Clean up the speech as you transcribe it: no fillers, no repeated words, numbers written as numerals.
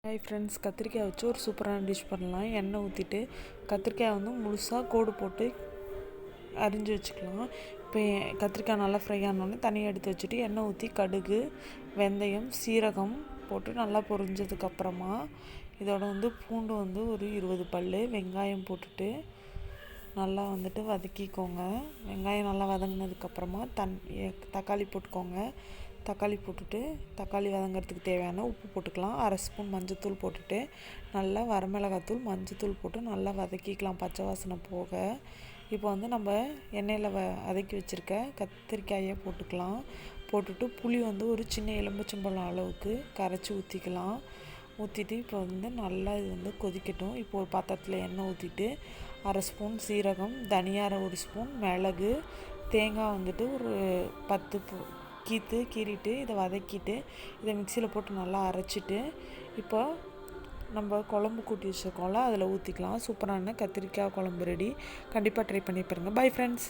Hi friends, கத்திரிக்காய் வச்சு ஒரு சூப்பரான டிஷ் பண்ணலாம். எண்ணெய் ஊற்றிட்டு கத்திரிக்காய் முழுசாக கோடு போட்டு அரிஞ்சு வச்சுக்கலாம். இப்போ கத்திரிக்காய் நல்லா ஃப்ரை ஆனோடனே தனியாக எடுத்து வச்சுட்டு எண்ணெய் ஊற்றி கடுகு, வெந்தயம், சீரகம் போட்டு நல்லா பொரிஞ்சதுக்கப்புறமா இதோட பூண்டு ஒரு 20 பல், வெங்காயம் போட்டுட்டு நல்லா வதக்கிக்கோங்க. வெங்காயம் நல்லா வதங்கினதுக்கப்புறமா தக்காளி போட்டுக்கோங்க. தக்காளி போட்டுட்டு தக்காளி வதங்கிறதுக்கு தேவையான உப்பு போட்டுக்கலாம். 1/2 ஸ்பூன் மஞ்சத்தூள் போட்டுட்டு நல்லா வரமிளகாத்தூள், மஞ்சத்தூள் போட்டு நல்லா வதக்கிக்கலாம் பச்சை வாசனை போக. இப்போ நம்ம எண்ணெயில் வதக்கி வச்சுருக்க கத்திரிக்காயை போட்டுக்கலாம். போட்டுட்டு புளி ஒரு சின்ன எலுமிச்சம்பழம் அளவுக்கு கரைச்சி ஊற்றிக்கலாம். ஊற்றிட்டு இப்போ நல்லா இது கொதிக்கட்டும். இப்போ ஒரு பாத்திரத்தில் எண்ணெய் ஊற்றிட்டு 1/2 ஸ்பூன் சீரகம், தனியா 1 ஸ்பூன், மிளகு, தேங்காய் ஒரு 10 கீறிட்டு இதை வதக்கிட்டு இதை மிக்சியில் போட்டு நல்லா அரைச்சிட்டு இப்போ நம்ம குழம்பு கூட்டி வச்சுருக்கோம்ல அதில் ஊற்றிக்கலாம். சூப்பரான கத்திரிக்காய் குழம்பு ரெடி. கண்டிப்பாக ட்ரை பண்ணி பாருங்கள். Bye friends.